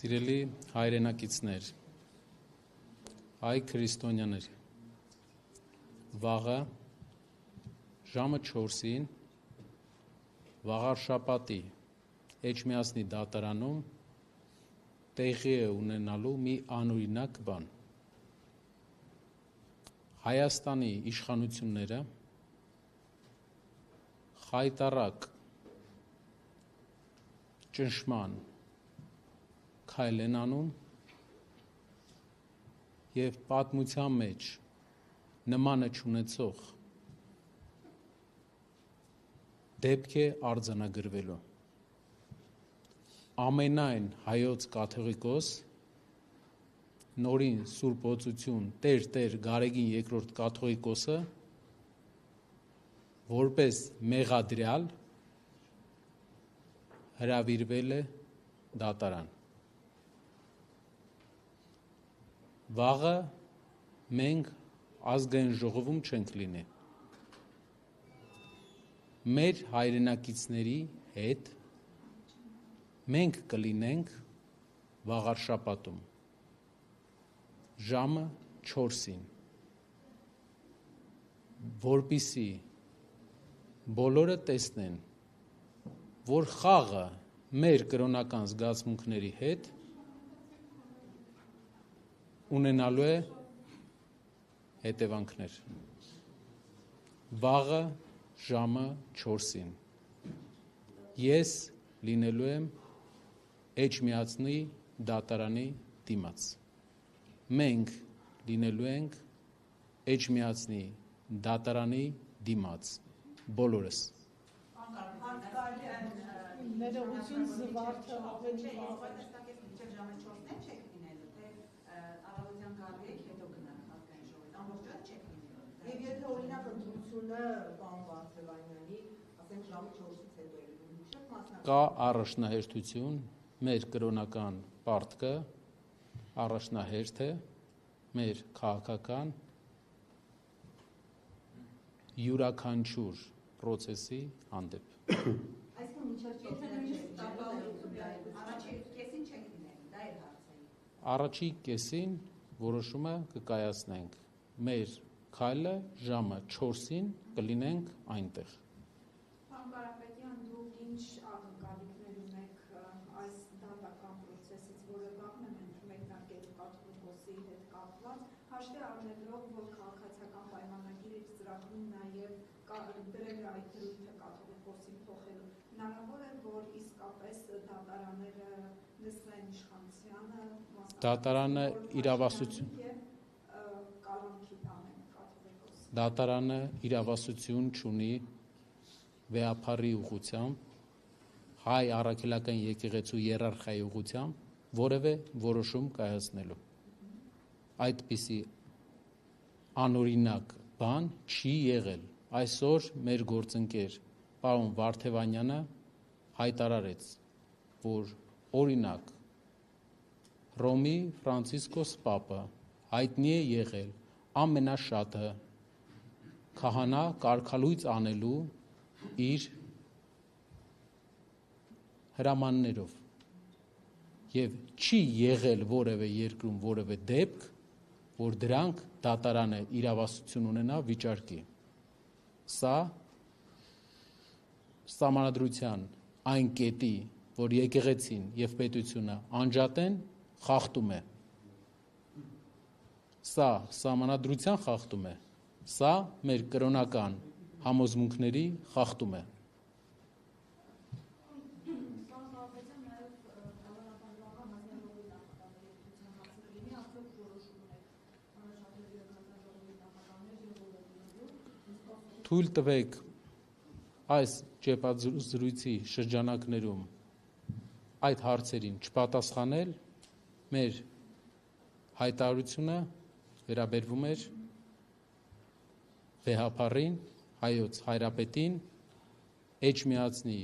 Սիրելի հայրենակիցներ, այ քրիստոնյաներ, վաղը ժամը 4-ին վաղարշապատի Էջմիածնի դատարանում տեղի է ունենալու մի անօրինակ բան։ Հայաստանի իշխանությունները խայտառակ ճնշման քայլ են անում եւ պատմության մեջ նմանը չունեցող դեպք է արձանագրվելու։ Ամենայն հայոց կաթողիկոս նորին Սուրբ Օծություն Տեր Գարեգին II կաթողիկոսը որպես մեղադրյալ հրավիրվել է դատարան։ Վաղը մենք ազգային ժողովում չենք լինի։ Մեր հայրենակիցների հետ մենք կլինենք վաղարշապատում ժամը 4-ին, որպեսզի բոլորը տեսնեն, որ խաղը մեր կրոնական զգացմունքների հետ ունենալու է հետևանքներ։ Վաղը ժամը 4-ին ես լինելու եմ Էջմիածնի դատարանի դիմաց։ Մենք լինելու ենք Էջմիածնի դատարանի դիմաց, բոլորս։ Ներողություն զվարթը ավելի Եվ եթե օրինակ ընտրությունը պարոն Վարդևանյանի, ասենք ժամը 4-ից հետո է, կա առաջնահերթություն, մեր կրոնական պարտքը առաջնահերթ է մեր քաղաքական յուրաքանչյուր պրոցեսի հանդեպ։ Այսինքն մինչև 4-ին կեսին չեք լինելու, դա է հարցը։ Առաջի կեսին որոշումը կկայացնենք։ Մեր քայլը ժամը 4-ին կլինենք այնտեղ։ Պարոն Կարապետյան, դուք ինչ ակնկալիքներ ունեք այս դատական պրոցեսից, որը վաղն է մեկնարկելու կաթողիկոսի հետ կապված, հաշվի առնելով, որ քաղաքացիական պայմանագիրը ծրագրում նաև դրել է այդ դրույթը կաթողիկոսին փոխելու, հնարավոր է, որ իսկապես դատարանները լսեն իշխանությանը, Դատարանը իրավասություն Դատարանը իրավասություն չունի վեհափառի ուղղությամբ հայ առաքելական եկեղեցու հիերարխիայի ուղղությամբ որևէ որոշում կայացնելու։ Այդպիսի անօրինակ բան չի եղել։ Այսօր մեր գործընկեր պարոն Վարդևանյանը հայտարարեց, որ օրինակ Հռոմի Ֆրանցիսկոս Պապը հայտնի է եղել ամենաշատը քահանա կարգալույծ անելու իր հրամաններով եւ չի եղել որևէ երկրում որևէ դեպք, որ դրանք դատարանը իրավասություն ունենա վիճարկի։ Սա սահմանադրության այն կետի, որ եկեղեցին եւ պետությունը անջատեն, խախտում է։ Սա սահմանադրության խախտում է։ Սա մեր կրոնական համոզմունքների խախտում է։ Թույլ տվեք այս ճեպազրույցի շրջանակներում այդ հարցերին չպատասխանել, մեր հայտարարությունը վերաբերվում էր վեհափառին, հայոց հայրապետին, Էջմիածնի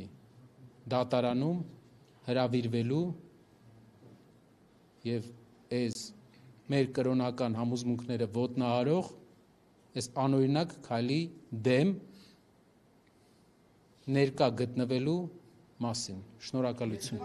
դատարանում հրավիրվելու եւ այս մեր կրոնական համոզմունքները ոտնահարող այս անօրինակ քայլի դեմ ներկա գտնվելու մասին։ Շնորհակալություն։